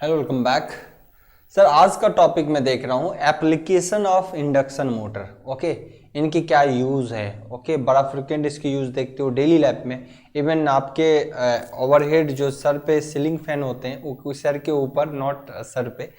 Hello, welcome back. Sir आज का topic मैं देख रहा हूँ application of induction motor. Okay, इनकी क्या यूज़ है। ओके, बड़ा फ्रिक्वेंट इसकी यूज़ देखते हो डेली लाइफ में। इवन आपके ओवरहेड जो सर पे सीलिंग फैन होते हैं वो सर के ऊपर, नॉट सर पे,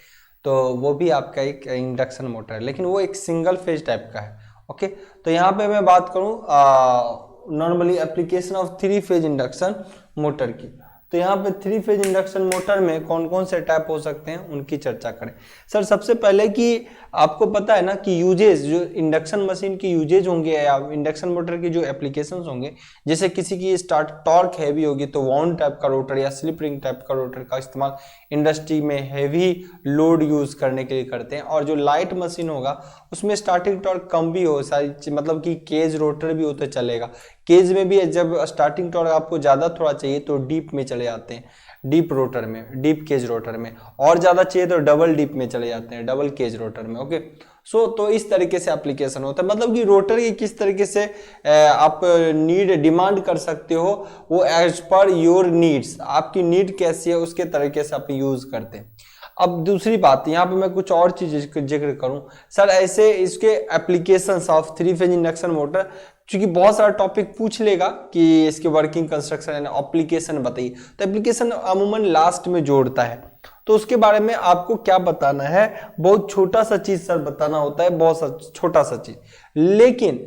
तो वो भी आपका एक इंडक्शन मोटर है, लेकिन वो एक सिंगल फेज टाइप का है। ओके, तो यहाँ पे मैं बात करूँ normally application of three phase induction motor की। तो यहाँ पे थ्री फेज इंडक्शन मोटर में कौन कौन से टाइप हो सकते हैं उनकी चर्चा करें। सर सबसे पहले कि आपको पता है ना कि यूजेज, जो इंडक्शन मशीन की यूजेज होंगे या इंडक्शन मोटर की जो एप्लीकेशंस होंगे, जैसे किसी की स्टार्ट टॉर्क हैवी होगी तो वाउंड टाइप का रोटर या स्लिप रिंग टाइप का रोटर का इस्तेमाल इंडस्ट्री में हैवी लोड यूज करने के लिए करते हैं। और जो लाइट मशीन होगा उसमें स्टार्टिंग टॉर्क कम भी हो, सारी मतलब कि केज रोटर भी हो तो चलेगा। केज में भी जब स्टार्टिंग टॉर्क आपको ज़्यादा थोड़ा चाहिए तो डीप में चले जाते हैं, डीप रोटर में, डीप केज रोटर में। और ज़्यादा चाहिए तो डबल डीप में चले जाते हैं, डबल केज रोटर में। ओके, सो तो इस तरीके से एप्लीकेशन होता है, मतलब कि रोटर की किस तरीके से आप नीड डिमांड कर सकते हो, वो एज पर योर नीड्स, आपकी नीड कैसी है उसके तरीके से आप यूज़ करते हैं। अब दूसरी बात, यहाँ पे मैं कुछ और चीज़ जिक्र करूँ सर, ऐसे इसके applications of three phase induction motor, क्योंकि बहुत सारा टॉपिक पूछ लेगा कि इसके वर्किंग, कंस्ट्रक्शन एंड एप्लीकेशन बताइए, तो एप्लीकेशन अमूमन लास्ट में जोड़ता है। तो उसके बारे में आपको क्या बताना है, बहुत छोटा सा चीज सर बताना होता है, बहुत छोटा सा चीज। लेकिन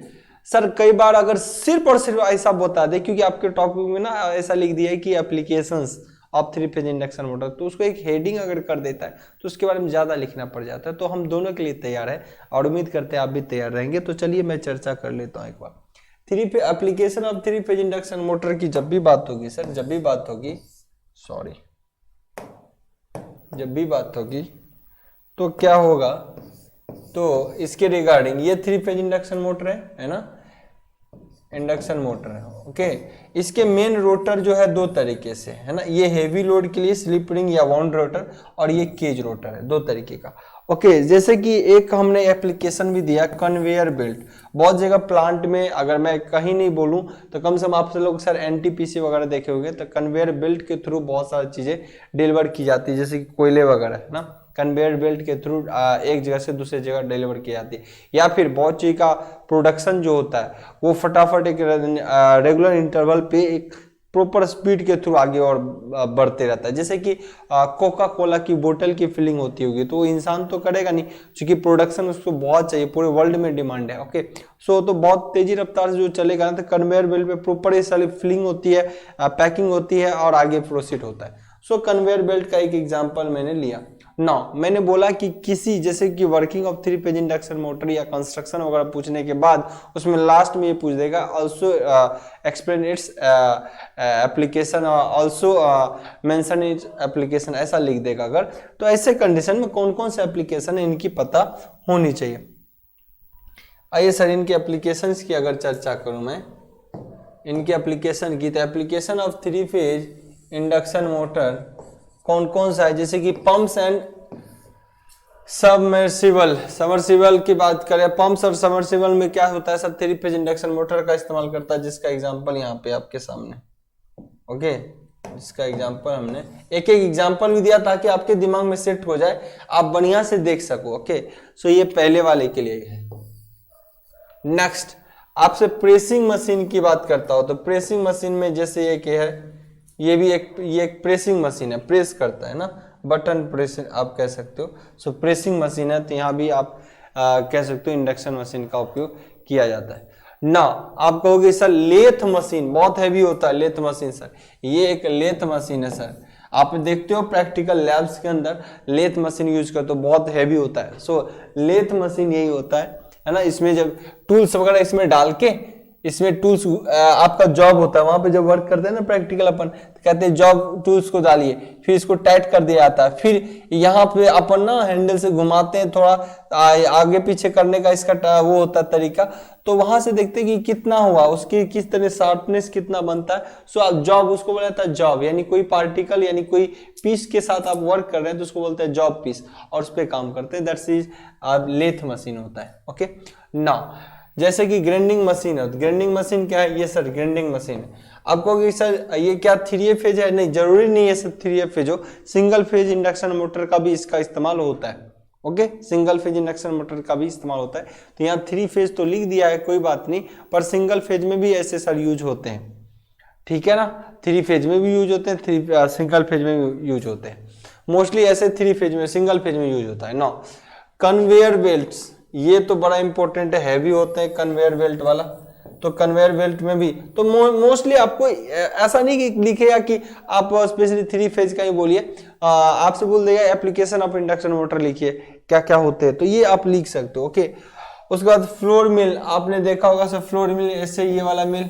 सर कई बार अगर सिर्फ और सिर्फ ऐसा बता दे, क्योंकि आपके टॉपिक में ना ऐसा लिख दिया है कि applications of three phase induction motor, तो उसको एक हेडिंग अगर कर देता है तो उसके बारे में ज़्यादा लिखना पड़ जाता है। तो हम दोनों के लिए तैयार है और उम्मीद करते हैं आप भी तैयार रहेंगे। तो चलिए मैं चर्चा कर लेता हूँ एक बार। Three phase application of three phase induction motor की जब भी बात होगी सर, जब भी बात होगी, सॉरी, जब भी बात होगी तो क्या होगा, तो इसके रिगार्डिंग ये थ्री फेज इंडक्शन मोटर है ना, इंडक्शन मोटर है। ओके, इसके मेन रोटर जो है दो तरीके से है ना, ये हेवी लोड के लिए स्लिप रिंग या वाउंड रोटर, और ये केज रोटर है, दो तरीके का। ओके, जैसे कि एक हमने एप्लीकेशन भी दिया कन्वेयर बेल्ट। बहुत जगह प्लांट में, अगर मैं कहीं नहीं बोलूं तो कम से कम आप लोग सर एनटीपीसी वगैरह देखे होंगे, तो कन्वेयर बेल्ट के थ्रू बहुत सारी चीजें डिलीवर की जाती है, जैसे कि कोयले वगैरह है ना, कन्वेयर बेल्ट के थ्रू एक जगह से दूसरी जगह डिलीवर की जाती है। या फिर बहुत चीज का प्रोडक्शन जो होता है वो फटाफट एक रेगुलर इंटरवल पे एक प्रॉपर स्पीड के थ्रू आगे और बढ़ते रहता है। जैसे कि कोका कोला की बोतल की फिलिंग होती होगी, तो वो इंसान तो करेगा नहीं, क्योंकि प्रोडक्शन उसको बहुत चाहिए, पूरे वर्ल्ड में डिमांड है। ओके, सो तो बहुत तेजी रफ्तार से जो चलेगा ना, तो कन्वेयर बेल्ट पे प्रॉपर ये सारी फिलिंग होती है, पैकिंग होती है और आगे प्रोसीड होता है। सो कन्वेयर बेल्ट का एक एग्जाम्पल मैंने लिया। नाउ मैंने बोला कि किसी, जैसे कि working of three phase induction motor या कंस्ट्रक्शन वगैरह पूछने के बाद उसमें लास्ट में ये पूछ देगा also explain its application, also mention its application, ऐसा लिख देगा अगर। तो ऐसे कंडीशन में कौन कौन से एप्लीकेशन है इनकी पता होनी चाहिए। आइए सर इनकी एप्लीकेशंस की अगर चर्चा करूं मैं, इनकी एप्लीकेशन की, तो application of three phase induction motor कौन कौन सा है, जैसे कि पंप्स एंड सबमर्सिबल। सबमर्सिबल की बात करें, पंप्स और सबमर्सिबल में क्या होता है, सब थ्री फेज इंडक्शन मोटर का इस्तेमाल करता है, जिसका एग्जांपल यहाँ पे आपके सामने। ओके, जिसका एग्जांपल हमने एक एक एग्जांपल भी दिया ताकि आपके दिमाग में सेट हो जाए, आप बढ़िया से देख सको। ओके, सो ये पहले वाले के लिए है। नेक्स्ट आपसे प्रेसिंग मशीन की बात करता हो, तो प्रेसिंग मशीन में जैसे ये क्या है, ये भी एक प्रेसिंग मशीन है, प्रेस करता है ना, बटन प्रेस आप कह सकते हो। सो प्रेसिंग मशीन है, तो यहाँ भी आप कह सकते हो इंडक्शन मशीन का उपयोग किया जाता है ना। आप कहोगे सर लेथ मशीन बहुत हैवी होता है, लेथ मशीन सर, ये एक लेथ मशीन है सर, आप देखते हो प्रैक्टिकल लैब्स के अंदर लेथ मशीन यूज करते हो, बहुत हैवी होता है। सो लेथ मशीन यही होता है ना, इसमें जब टूल्स वगैरह इसमें डाल के, इसमें टूल्स आपका जॉब होता है, वहां पे जब वर्क करते हैं ना प्रैक्टिकल अपन, तो कहते हैं जॉब टूल्स को डालिए, फिर इसको टाइट कर दिया जाता है, फिर यहाँ पे अपन ना हैंडल से घुमाते हैं, थोड़ा आगे पीछे करने का इसका वो होता है तरीका, तो वहां से देखते हैं कि कितना हुआ, उसकी किस तरह शार्पनेस कितना बनता है। सो आप जॉब, उसको बोला जाता है जॉब, यानी कोई पार्टिकल यानी कोई पीस के साथ आप वर्क कर रहे हैं तो उसको बोलते हैं जॉब पीस, और उस पर काम करते हैं, दैट्स इज लेथ मशीन होता है। ओके, नाउ जैसे कि ग्राइंडिंग मशीन है, ग्राइंडिंग मशीन क्या है, ये सर ग्राइंडिंग मशीन है। आपको कि सर ये क्या 3 फेज है, नहीं जरूरी नहीं है सर 3 फेज हो, सिंगल फेज इंडक्शन मोटर का भी इसका इस्तेमाल होता है। Okay, single phase induction motor का भी इस्तेमाल होता है। तो यहाँ 3 फेज तो लिख दिया है, कोई बात नहीं, पर सिंगल फेज में भी ऐसे सर यूज होते हैं, ठीक है ना। 3 फेज में भी यूज होते हैं, सिंगल फेज में भी यूज होते हैं। मोस्टली ऐसे 3 फेज में, सिंगल फेज में यूज होता है। नो, कन्वेयर बेल्ट्स, ये तो बड़ा इंपॉर्टेंट है, हैवी होते हैं कन्वेयर बेल्ट वाला। तो कन्वेयर बेल्ट में भी तो मोस्टली आपको ऐसा नहीं कि लिखेगा कि आप स्पेशली 3 फेज का ही बोलिए, आपसे बोल देगा एप्लीकेशन ऑफ इंडक्शन मोटर लिखिए, क्या क्या होते हैं, तो ये आप लिख सकते हो। ओके, उसके बाद फ्लोर मिल, आपने देखा होगा सर फ्लोर मिल, ऐसे ये वाला मिल,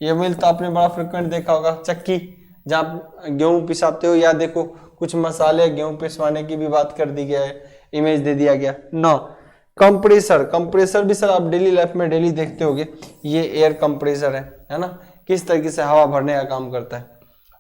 ये मिल तो आपने बड़ा फ्रिक्वेंट देखा होगा। चक्की, जहाँ गेहूं पिसाते हो, या देखो कुछ मसाले गेहूं पिसवाने की भी बात कर दी गया है, इमेज दे दिया गया। नो, कंप्रेसर, कंप्रेसर भी सर आप डेली लाइफ में डेली देखते होगे, ये एयर कंप्रेसर है ना, किस तरीके से हवा भरने का काम करता है।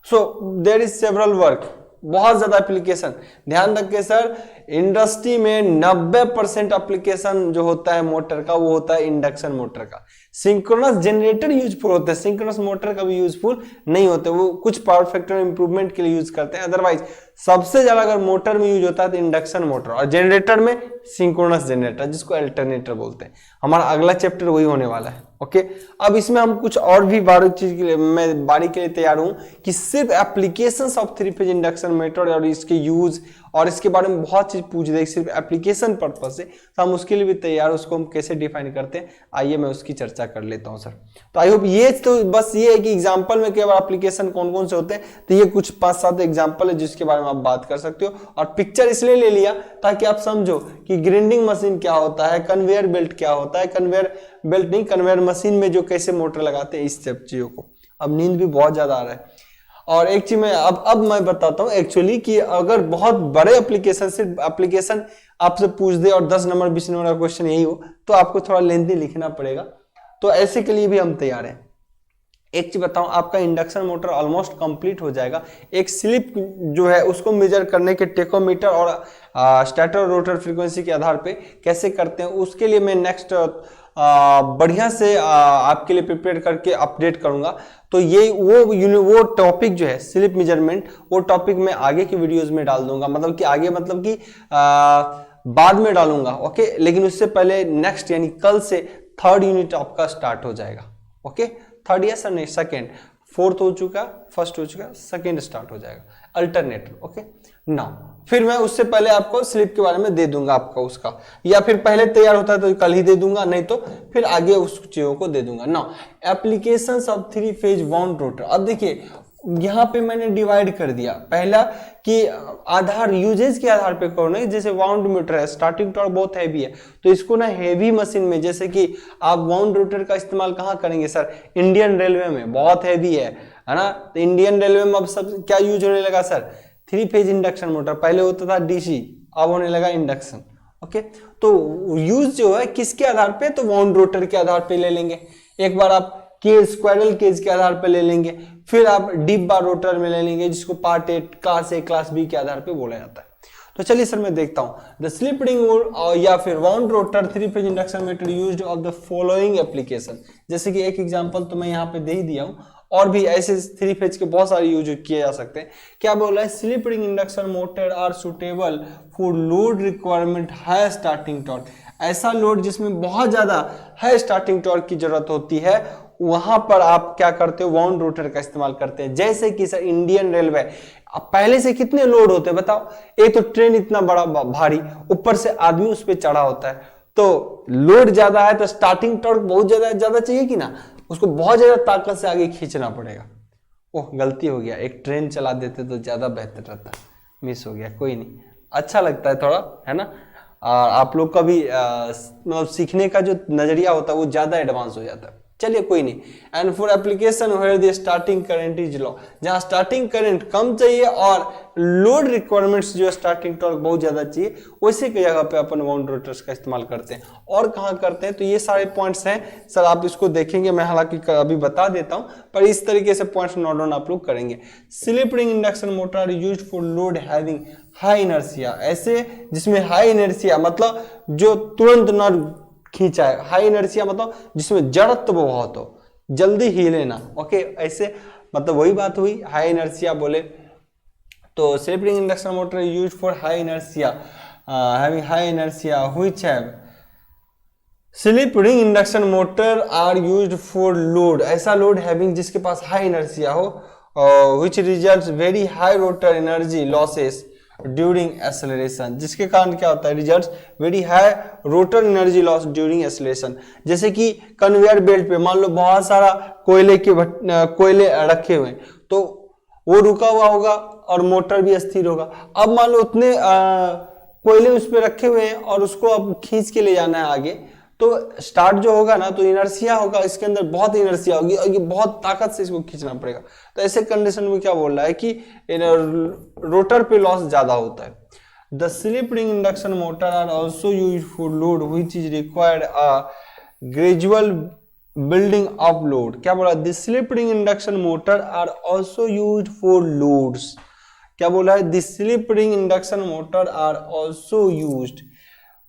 So there is several work, बहुत ज्यादा एप्लीकेशन। ध्यान रखिए सर, इंडस्ट्री में 90% एप्लीकेशन जो होता है मोटर का, वो होता है इंडक्शन मोटर का। सिंक्रोनस जनरेटर यूजफुल होते हैं, सिंक्रोनस मोटर कभी यूजफुल नहीं होते, वो कुछ पावर फैक्टर इंप्रूवमेंट के लिए यूज करते हैं। अदरवाइज सबसे ज्यादा अगर मोटर में यूज होता है तो इंडक्शन मोटर, और जनरेटर में सिंक्रोनस जनरेटर, जिसको अल्टरनेटर बोलते हैं। हमारा अगला चैप्टर वही होने वाला है। ओके, अब इसमें हम कुछ और भी बारीक चीज के लिए, मैं बारीक के लिए तैयार हूं कि सिर्फ applications of 3 phase induction motor और इसके यूज और इसके बारे में बहुत चीज पूछ दे, सिर्फ एप्लीकेशन पर्पज से, तो हम उसके लिए भी तैयार, उसको हम कैसे डिफाइन करते हैं, आइए मैं उसकी चर्चा कर लेता हूं सर। तो आई होप ये तो बस ये है कि एग्जांपल में केवल एप्लीकेशन कौन कौन से होते हैं, तो ये कुछ 5-7 एग्जांपल है जिसके बारे में आप बात कर सकते हो। और पिक्चर इसलिए ले लिया ताकि आप समझो कि ग्राइंडिंग मशीन क्या होता है, कन्वेयर बेल्ट क्या होता है, कन्वेयर बेल्ट नहीं, कन्वेयर मशीन में जो कैसे मोटर लगाते हैं, इस सब चीजों को। अब नींद भी बहुत ज्यादा आ रहा है। और एक चीज मैं अब मैं बताता हूं एक्चुअली कि अगर बहुत बड़े एप्लीकेशन, सिर्फ एप्लीकेशन आपसे पूछ दे और 10 नंबर 20 नंबर का क्वेश्चन यही हो, तो आपको थोड़ा लेंथी लिखना पड़ेगा, तो ऐसे के लिए भी हम तैयार हैं। एक चीज बताऊं, आपका इंडक्शन मोटर ऑलमोस्ट कंप्लीट हो जाएगा। एक स्लिप जो है उसको मेजर करने के टेकोमीटर और स्टेटर रोटर फ्रीक्वेंसी के आधार पे कैसे करते हैं, उसके लिए मैं नेक्स्ट बढ़िया से आपके लिए प्रिपेयर करके अपडेट करूंगा। तो ये वो टॉपिक जो है स्लिप मेजरमेंट, वो टॉपिक मैं आगे की वीडियोस में डाल दूंगा, मतलब कि आगे मतलब कि बाद में डालूंगा। ओके, लेकिन उससे पहले नेक्स्ट यानी कल से 3rd यूनिट आपका स्टार्ट हो जाएगा। ओके, 3rd या सर नहीं, 2nd, 4th हो चुका, 1st हो चुका, 2nd स्टार्ट हो जाएगा, अल्टरनेटर। ओके नाउ फिर मैं उससे पहले आपको स्लिप के बारे में दे दूंगा आपका उसका, या फिर पहले तैयार होता है तो कल ही दे दूंगा, नहीं तो फिर आगे उस चीजों को दे दूंगा। Now applications of 3 phase wound rotor. अब देखिए यहाँ पे मैंने डिवाइड कर दिया, पहला कि आधार यूजेज के आधार पे करो ना, जैसे वाउंड मोटर है, स्टार्टिंग टॉर्क बहुत हैवी है, तो इसको ना हैवी मशीन में, जैसे कि आप वाउंड रोटर का इस्तेमाल कहाँ करेंगे सर, इंडियन रेलवे में, बहुत हैवी है ना। तो इंडियन रेलवे में अब सब क्या यूज होने लगा सर, 3 फेज इंडक्शन मोटर। पहले होता था डीसी, अब होने लगा इंडक्शन। ओके, तो यूज जो है किसके आधार पे, तो वाउंड रोटर के आधार पे ले लेंगे। एक बार आप केज, स्क्वायरल केज के आधार पे ले लेंगे, फिर आप डीप बार रोटर में ले लेंगे, जिसको part 8 class A class B के आधार पे बोला जाता है। तो चलिए सर मैं देखता हूं, द स्लिप रिंग या फिर wound rotor 3 phase induction motor used of the following application. जैसे कि एक एग्जांपल तो मैं यहाँ पे दे ही दिया हूं, और भी ऐसे 3 फेज के बहुत सारे यूज किए जा सकते हैं। क्या बोला है, slip ring induction motor are suitable for load requirement high starting torque. ऐसा लोड जिसमें बहुत ज्यादा हाई स्टार्टिंग टॉर्क की जरूरत होती है, वहां पर आप क्या करते हो, वाउंड रोटर का इस्तेमाल करते हैं। जैसे कि सर इंडियन रेलवे, अब पहले से कितने लोड होते हैं बताओ, एक तो ट्रेन इतना बड़ा भारी, ऊपर से आदमी उस पर चढ़ा होता है, तो लोड ज्यादा है तो स्टार्टिंग टॉर्क बहुत ज्यादा चाहिए कि ना, उसको बहुत ज्यादा ताकत से आगे खींचना पड़ेगा। ओह गलती हो गया, एक ट्रेन चला देते तो ज्यादा बेहतर रहता, मिस हो गया, कोई नहीं, अच्छा लगता है थोड़ा, है ना। आप लोग का भी मतलब सीखने का जो नजरिया होता है वो ज्यादा एडवांस हो जाता है। चलिए कोई नहीं। And for application where the starting current is low, जहां स्टार्टिंग करंट कम चाहिए और लोड रिक्वायरमेंट्स जो स्टार्टिंग टॉर्क बहुत ज्यादा चाहिए, वैसे की जगह पे अपन वाउंड रोटर्स का इस्तेमाल करते हैं। और कहां करते हैं, तो ये सारे पॉइंट्स हैं सर, आप इसको देखेंगे, मैं हालांकि अभी बता देता हूं, पर इस तरीके से पॉइंट्स नोट डाउन आप लोग करेंगे। Slip ring induction motor used for load having high inertia, ऐसे जिसमें हाई इनर्शिया मतलब जो तुरंत ना खींचा है। हाई इनर्शिया मतलब जिसमें जड़त्व बहुत हो, जल्दी हिले ना। ओके, ऐसे मतलब वही बात हुई, हाई इनर्शिया बोले तो self ring induction motor used for high inertia, having high inertia which have slip ring induction motor are used for load, ऐसा लोड हैविंग जिसके पास हाई इनर्शिया हो, which results very high rotor energy losses during acceleration, जिसके कारण क्या होता है, results very high rotor energy loss during acceleration. जैसे कि कन्वेयर बेल्ट पे मान लो बहुत सारा कोयले रखे हुए हैं, तो वो रुका हुआ होगा और मोटर भी अस्थिर होगा। अब मान लो उतने कोयले उस पर रखे हुए हैं और उसको अब खींच के ले जाना है आगे, तो स्टार्ट जो होगा ना तो इनर्शिया होगा, इसके अंदर बहुत इनर्शिया होगी और ये बहुत ताकत से इसको खींचना पड़ेगा। तो ऐसे कंडीशन में क्या बोल रहा है कि रोटर पे लॉस ज्यादा होता है। The slip ring induction motor are also used for load which is required a gradual building of load. क्या बोला, the slip ring induction motor are also used for loads. क्या बोला है, the slip ring induction motor are also used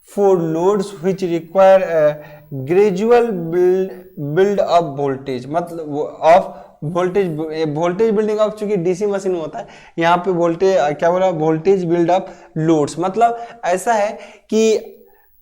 for loads which require a gradual build up voltage, मतलब of voltage building of, चूंकि DC machine में होता है, यहाँ पे वोल्टेज क्या बोला, वोल्टेज बिल्ड अप लोड्स, मतलब ऐसा है कि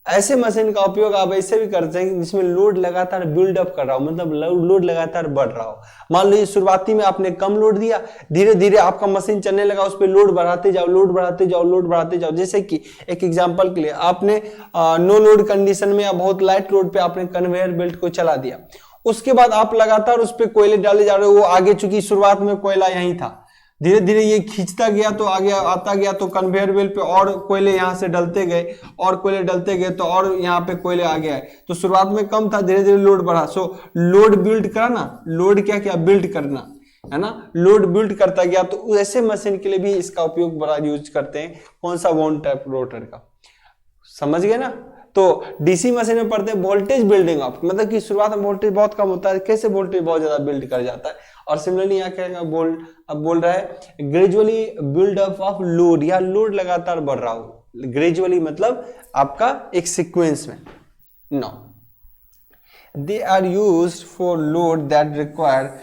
ऐसे मशीन का उपयोग आप ऐसे भी करते हैं जिसमें लोड लगातार बिल्डअप कर रहा हो, मतलब लोड लगातार बढ़ रहा हो। मान लो शुरुआती में आपने कम लोड दिया, धीरे धीरे आपका मशीन चलने लगा, उस पर लोड बढ़ाते जाओ, लोड बढ़ाते जाओ, लोड बढ़ाते जाओ। जैसे कि एक एग्जांपल के लिए आपने नो लोड कंडीशन में या बहुत लाइट लोड पे आपने कन्वेयर बेल्ट को चला दिया, उसके बाद आप लगातार उस पर कोयले डाले जा रहे हो, वो आगे, चूंकि शुरुआत में कोयला यहीं था, धीरे धीरे ये खींचता गया तो आगे आता गया, तो कन्वेयर बेल्ट पे और कोयले यहाँ से डलते गए और कोयले डलते गए तो और यहाँ पे कोयले आ गया है। तो शुरुआत में कम था, धीरे धीरे लोड बढ़ा। सो लोड बिल्ड कराना, लोड क्या क्या बिल्ड करना है ना, लोड बिल्ड करता गया। तो ऐसे मशीन के लिए भी इसका उपयोग बड़ा यूज करते हैं, कौन सा, वोन टाइप रोटर का, समझ गए ना। तो डीसी मशीन में पढ़ते हैं वोल्टेज बिल्डिंग अप, मतलब कि शुरुआत में वोल्टेज बहुत कम होता है, कैसे वोल्टेज बहुत ज्यादा बिल्ड कर जाता है। और सिमिलरली यहाँ क्या अब बोल रहा है gradually build up of load, या लोड लगातार बढ़ रहा हो, ग्रेजुअली मतलब आपका एक सीक्वेंस में। No, they are used for load that require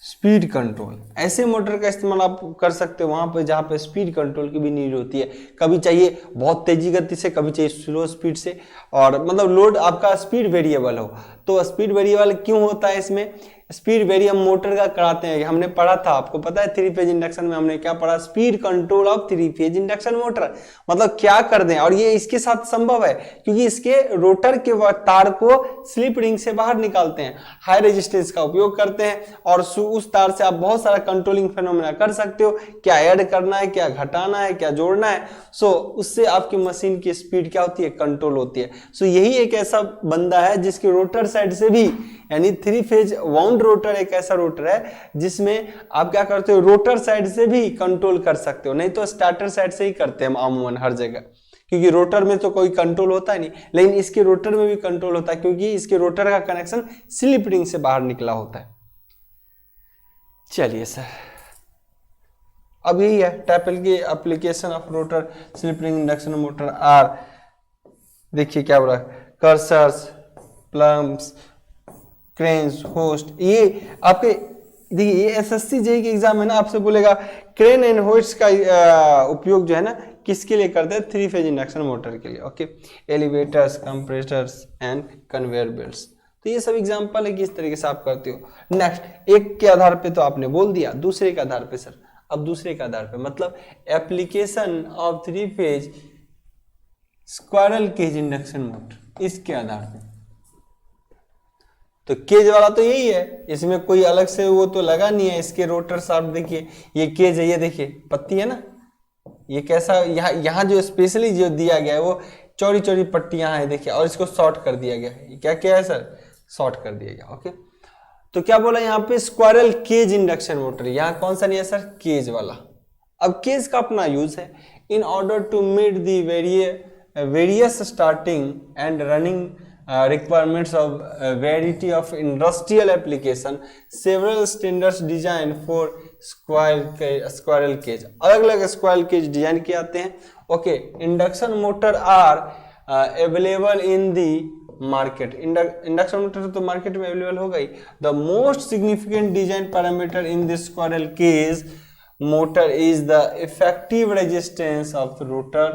speed control, ऐसे मोटर का इस्तेमाल आप कर सकते हो वहां पे जहां पे स्पीड कंट्रोल की भी नीड होती है। कभी चाहिए बहुत तेजी गति से, कभी चाहिए स्लो स्पीड से, और मतलब लोड आपका स्पीड वेरिएबल हो। तो स्पीड वेरिएबल क्यों होता है इसमें, स्पीड वेरिएबल मोटर का कराते हैं, हमने पढ़ा था, आपको पता है 3 फेज इंडक्शन में हमने क्या पढ़ा, speed control of 3 phase induction motor, मतलब क्या कर दें। और ये इसके साथ संभव है क्योंकि इसके रोटर के तार को स्लिप रिंग से बाहर निकालते हैं, हाई रेजिस्टेंस का उपयोग करते हैं, और उस तार से आप बहुत सारा कंट्रोलिंग फेनोमेना कर सकते हो, क्या ऐड करना है, क्या घटाना है, क्या जोड़ना है। सो उससे आपकी मशीन की स्पीड क्या होती है, कंट्रोल होती है। सो यही एक ऐसा बंदा है जिसके रोटर साइड से भी, यानी 3 फेज वाउंड रोटर एक ऐसा रोटर है जिसमें आप क्या करते हो, रोटर साइड से भी कंट्रोल कर सकते हो, नहीं तो स्टार्टर साइड से ही करते हैं अमूमन हर जगह, क्योंकि रोटर में तो कोई कंट्रोल होता है नहीं, लेकिन इसके रोटर में भी कंट्रोल होता है क्योंकि इसके रोटर का कनेक्शन स्लिप रिंग से बाहर निकला होता है। चलिए सर, अब यही है टैपल की application of rotor slip ring induction motor are, देखिए क्या हो रहा है, कर्सर्स, प्लम्स, क्रेन्स, होस्ट। ये आपके देखिए ये एसएससी जेईई के एग्जाम है ना, आपसे बोलेगा क्रेन एंड होस्ट का उपयोग जो है ना किसके लिए करते हैं, 3 फेज इंडक्शन मोटर के लिए। Okay, elevators, compressors and conveyor belts. तो ये सब एग्जांपल है कि इस तरीके से आप करते हो। नेक्स्ट, एक के आधार पे तो आपने बोल दिया, दूसरे के आधार पे सर, अब दूसरे के आधार पे मतलब application of 3 phase squirrel cage induction motor, इसके आधार पे। तो केज वाला तो यही है, इसमें कोई अलग से वो तो लगा नहीं है। इसके रोटर साफ देखिए, ये केज है, ये देखिए पत्ती है ना, ये कैसा यहाँ जो स्पेशली जो दिया गया है वो चौड़ी चौड़ी पट्टियां हैं देखिए, और इसको शॉर्ट कर दिया गया है। क्या क्या है सर, शॉर्ट कर दिया गया। ओके, तो क्या बोला यहाँ पे, स्क्वायरल केज इंडक्शन मोटर, यहाँ कौन सा नहीं है सर, केज वाला। अब केज का अपना यूज है, in order to meet the various starting and running requirements of a variety of industrial application, several standards designed for squirrel cage, अलग अलग स्क्वायरल केज डिजाइन किए आते हैं। Okay, induction motor are available in the market, induction motor तो market में available होगा ही। The most significant design parameter in this squirrel cage motor is the effective resistance of rotor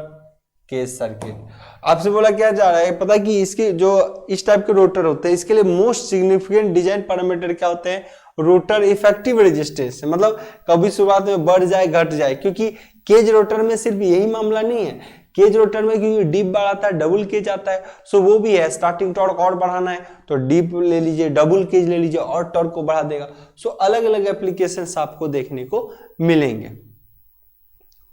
cage circuit. आपसे बोला क्या जा रहा है, पता कि इसके जो इस टाइप के रोटर होते हैं इसके लिए मोस्ट सिग्निफिकेंट डिजाइन पैरामीटर क्या होते हैं, रोटर इफेक्टिव रेजिस्टेंस। मतलब कभी शुरुआत में बढ़ जाए घट जाए, क्योंकि केज रोटर में सिर्फ यही मामला नहीं है, केज रोटर में क्योंकि डीप बार आता है, डबल केज आता है, सो वो भी है। स्टार्टिंग टॉर्क और बढ़ाना है तो डीप ले लीजिए, डबल केज ले लीजिए और टॉर्क को बढ़ा देगा। सो अलग अलग एप्लीकेशंस आपको देखने को मिलेंगे।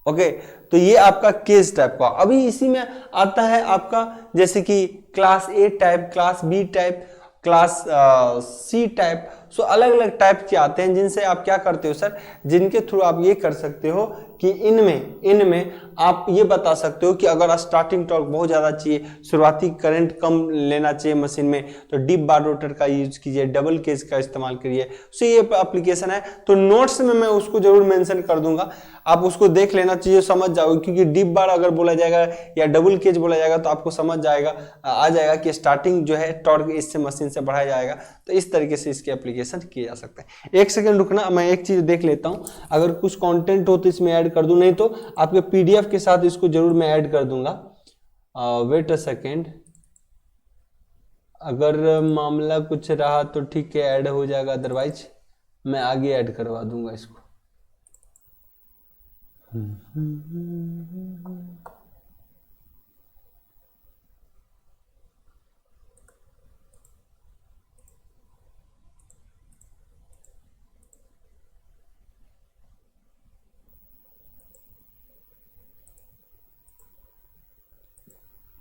ओके, तो ये आपका केज टाइप का। अभी इसी में आता है आपका जैसे कि class A type, class B type, class C type. So अलग अलग टाइप के आते हैं जिनसे आप क्या करते हो सर, जिनके थ्रू आप ये कर सकते हो कि इनमें आप ये बता सकते हो कि अगर स्टार्टिंग टॉर्क बहुत ज़्यादा चाहिए, शुरुआती करंट कम लेना चाहिए मशीन में, तो डीप बार रोटर का यूज कीजिए, डबल केज का इस्तेमाल करिए। सो ये एप्लीकेशन है, तो नोट्स में मैं उसको जरूर मेंशन कर दूंगा, आप उसको देख लेना चाहिए, समझ जाओगे। क्योंकि डीप बार अगर बोला जाएगा या डबल केज बोला जाएगा तो आपको समझ जाएगा, आ जाएगा कि स्टार्टिंग जो है टॉर्क इससे मशीन से बढ़ाया जाएगा। तो इस तरीके से इसके एप्लीकेशन किए जा सकते हैं। एक सेकंड रुकना, मैं एक चीज देख लेता हूं, अगर कुछ कंटेंट हो तो इसमें ऐड कर दूं, नहीं तो आपके पीडीएफ के साथ इसको जरूर मैं ऐड कर दूंगा। वेट अ सेकेंड, अगर मामला कुछ रहा तो ठीक है ऐड हो जाएगा, अदरवाइज मैं आगे ऐड करवा दूंगा इसको।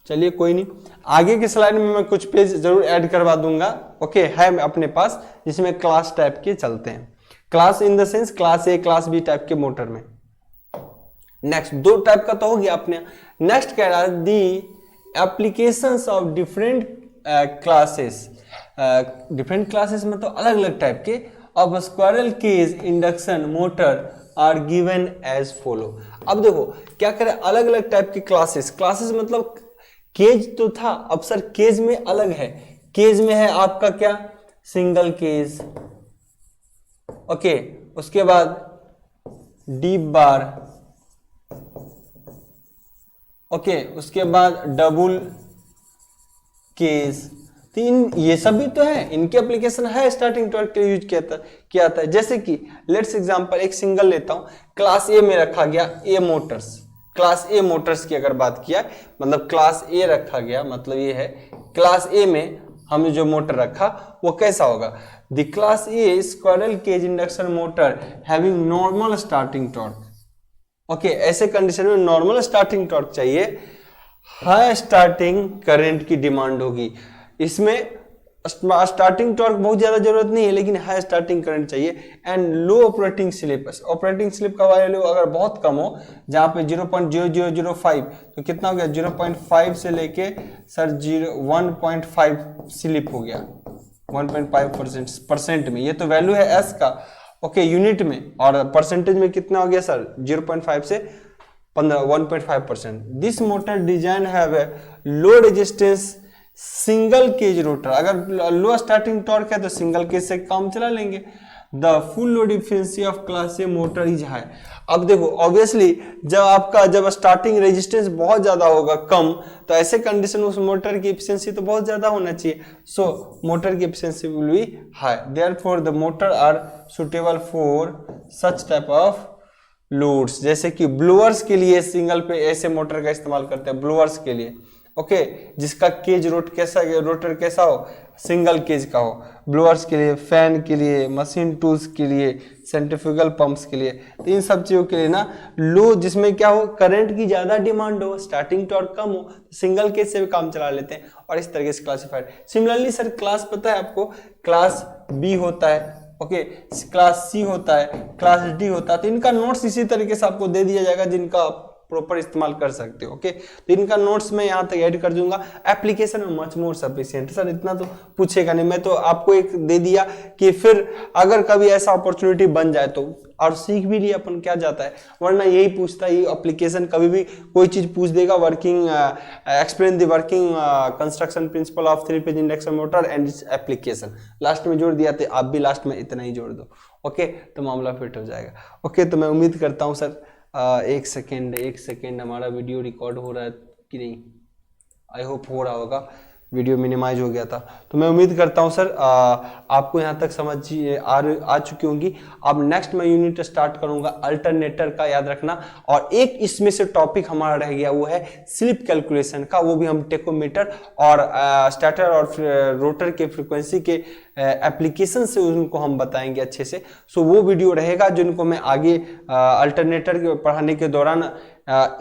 चलिए कोई नहीं, आगे के स्लाइड में मैं कुछ पेज जरूर ऐड करवा दूंगा। ओके, है अपने पास जिसमें क्लास टाइप के चलते हैं, class in the sense class A class B type के मोटर में। नेक्स्ट दो टाइप का तो हो गया अपने। नेक्स्ट कह रहा है the applications of different classes. Different classes में तो अलग अलग टाइप के of squirrel cage induction motor are given as follow. अब देखो क्या करें, अलग अलग टाइप के क्लासेस, क्लासेस मतलब केज तो था, अब सर केज में अलग है। केज में है आपका क्या, सिंगल केज, ओके, उसके बाद डीप बार, ओके, उसके बाद डबल केज। तीन ये सब भी तो है, इनके एप्लीकेशन है स्टार्टिंग टॉर्क के लिए यूज किया था। जैसे कि लेट्स एग्जांपल एक सिंगल लेता हूं, क्लास ए में रखा गया ए मोटर्स, क्लास ए मोटर्स की अगर बात किया, मतलब क्लास ए रखा गया, मतलब ये है क्लास ए में हमने जो मोटर रखा वो कैसा होगा, the class A squirrel cage induction motor having normal starting torque. Okay, ऐसे कंडीशन में नॉर्मल स्टार्टिंग टॉर्क चाहिए, हाई स्टार्टिंग करंट की डिमांड होगी। इसमें स्टार्टिंग टॉर्क बहुत ज्यादा जरूरत नहीं है, लेकिन हाई स्टार्टिंग करंट चाहिए and low operating slip. Operating slip का वैल्यू अगर बहुत कम हो, जहां पे 0.0005, तो कितना हो गया 0.5 से लेके सर 1.5 स्लिप हो गया, 1.5% में, ये तो वैल्यू है एस का। ओके, यूनिट में, और परसेंटेज में कितना हो गया सर 0.5 से 1.5%। This motor design have a low resistance single cage rotor. अगर लो स्टार्टिंग टॉर्क है तो सिंगल केज से काम चला लेंगे। The full load efficiency of class A motor is high. अब देखो ऑब्वियसली जब स्टार्टिंग रेजिस्टेंस बहुत ज्यादा होगा कम, तो ऐसे कंडीशन उस मोटर की एफिशिएंसी तो बहुत ज्यादा होना चाहिए। सो मोटर की efficiency will be high, therefore the motor are suitable for such type of loads. जैसे कि ब्लोअर्स के लिए सिंगल पे ऐसे मोटर का इस्तेमाल करते हैं, ब्लोअर्स के लिए। ओके, जिसका केज रोटर कैसा हो, सिंगल केज का हो, ब्लोअर्स के लिए, फैन के लिए, मशीन टूल्स के लिए, सेंट्रीफ्यूगल पंप्स के लिए। तो इन सब चीजों के लिए ना लो, जिसमें क्या हो करंट की ज्यादा डिमांड हो, स्टार्टिंग टॉर्क कम हो, सिंगल केज से भी काम चला लेते हैं, और इस तरीके से क्लासिफाइड। सिमिलरली सर क्लास पता है आपको, क्लास बी होता है, ओके, क्लास सी होता है, क्लास डी होता है। तो इनका नोट्स इसी तरीके से आपको दे दिया जाएगा, जिनका प्रॉपर इस्तेमाल कर सकते हो। ओके, तो इनका नोट्स मैं यहाँ तक ऐड कर दूंगा। एप्लीकेशन में मच मोर सफिशिएंट। सर इतना तो पूछेगा नहीं, मैं तो आपको एक दे दिया कि फिर अगर कभी ऐसा अपॉर्चुनिटी बन जाए तो, और सीख भी लिया अपन, क्या जाता है, वरना यही पूछता है एप्लीकेशन, कभी भी कोई चीज पूछ देगा, working explain the working construction principle of 3 phase induction motor and its application, last में जोड़ दिया, तो आप भी लास्ट में इतना ही जोड़ दो। ओके, तो मामला फिट हो जाएगा। ओके, तो मैं उम्मीद करता हूँ सर, एक सेकेंड हमारा वीडियो रिकॉर्ड हो रहा है कि नहीं, आई होप हो रहा होगा, वीडियो मिनिमाइज हो गया था। तो मैं उम्मीद करता हूं सर आपको यहां तक समझ आ चुकी होंगी। अब नेक्स्ट मैं यूनिट स्टार्ट करूंगा अल्टरनेटर का, याद रखना। और एक इसमें से टॉपिक हमारा रह गया, वो है स्लिप कैलकुलेशन का, वो भी हम टेकोमीटर और स्टेटर और रोटर के फ्रीक्वेंसी के एप्लीकेशन से उनको हम बताएंगे अच्छे से। सो वो वीडियो रहेगा जिनको मैं आगे अल्टरनेटर पढ़ाने के दौरान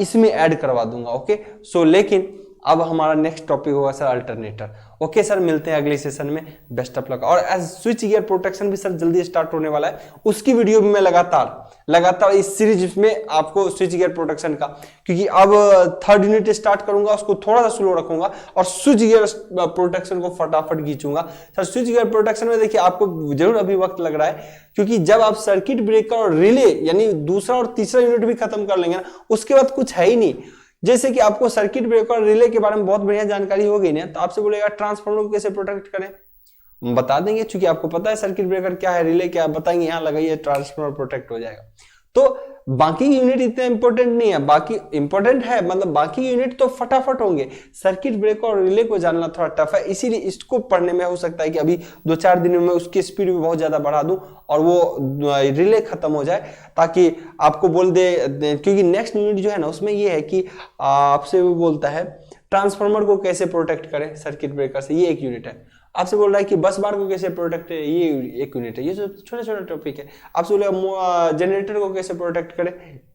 इसमें ऐड करवा दूंगा। ओके, सो लेकिन अब हमारा नेक्स्ट टॉपिक होगा सर अल्टरनेटर। ओके सर, मिलते हैं अगले सेशन में, बेस्ट ऑफ लक। और एज स्विच गियर प्रोटेक्शन भी सर जल्दी स्टार्ट होने वाला है, उसकी वीडियो भी मैं लगातार इस सीरीज में आपको स्विच गियर प्रोटेक्शन का, क्योंकि अब थर्ड यूनिट स्टार्ट करूंगा, उसको थोड़ा सा स्लो रखूंगा और स्विच गियर प्रोटेक्शन को फटाफट खींचूंगा। सर स्विच गियर प्रोटेक्शन में देखिए आपको जरूर अभी वक्त लग रहा है, क्योंकि जब आप सर्किट ब्रेकर और रिले यानी दूसरा और तीसरा यूनिट भी खत्म कर लेंगे ना, उसके बाद कुछ है ही नहीं। जैसे कि आपको सर्किट ब्रेकर और रिले के बारे में बहुत बढ़िया जानकारी हो गई ना, तो आपसे बोलेगा ट्रांसफार्मर को कैसे प्रोटेक्ट करें, बता देंगे, क्योंकि आपको पता है सर्किट ब्रेकर क्या है, रिले क्या है, बताएंगे, यहाँ लगाइए, ट्रांसफार्मर प्रोटेक्ट हो जाएगा। तो बाकी यूनिट इतने इंपॉर्टेंट नहीं है, बाकी इंपॉर्टेंट है, मतलब बाकी यूनिट तो फटाफट होंगे, सर्किट ब्रेकर और रिले को जानना थोड़ा टफ है, इसीलिए इसको पढ़ने में हो सकता है कि अभी 2-4 दिनों में उसकी स्पीड भी बहुत ज्यादा बढ़ा दूं और वो रिले खत्म हो जाए, ताकि आपको बोल दे, क्योंकि नेक्स्ट यूनिट जो है ना उसमें ये है कि आपसे वो बोलता है ट्रांसफार्मर को कैसे प्रोटेक्ट करें सर्किट ब्रेकर से, ये एक यूनिट है। आपसे बोल रहा है कि बस बार को कैसे प्रोटेक्ट है, ये एक यूनिट है। ये जो छोटे छोटे टॉपिक है। आपसे बोला जनरेटर को कैसे प्रोटेक्ट करें,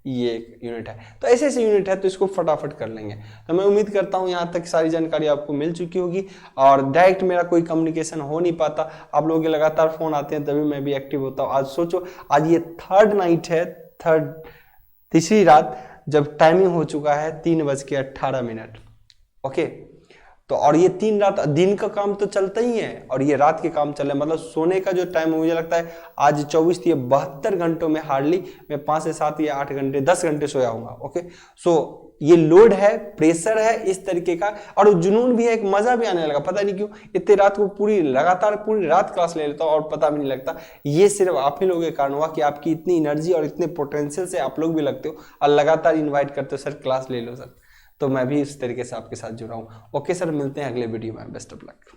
ये एक यूनिट है। तो ऐसे ऐसे यूनिट है, तो इसको फटाफट कर लेंगे। तो मैं उम्मीद करता हूँ यहाँ तक सारी जानकारी आपको मिल चुकी होगी, और डायरेक्ट मेरा कोई कम्युनिकेशन हो नहीं पाता, आप लोगों के लगातार फोन आते हैं तभी मैं भी एक्टिव होता हूँ। आज सोचो, आज ये थर्ड नाइट है, तीसरी रात, जब टाइमिंग हो चुका है 3:18। ओके, तो और ये 3 रात दिन का काम तो चलता ही है और ये रात के काम चल रहे हैं, मतलब सोने का जो टाइम मुझे लगता है आज 24 थी, 72 घंटों में हार्डली मैं 5 से 7 या 8 घंटे 10 घंटे सोया हूँगा। ओके, सो ये लोड है, प्रेशर है इस तरीके का, और जुनून भी है, एक मजा भी आने लगा, पता नहीं क्यों इतने रात को लगातार पूरी रात क्लास ले लेता हूँ और पता भी नहीं लगता। ये सिर्फ आप ही लोगों के कारण हुआ कि आपकी इतनी एनर्जी और इतने पोटेंशियल से आप लोग भी लगते हो और लगातार इन्वाइट करते हो, सर क्लास ले लो सर, तो मैं भी इस तरीके से आपके साथ जुड़ा हूँ। ओके सर, मिलते हैं अगले वीडियो में, बेस्ट ऑफ लक।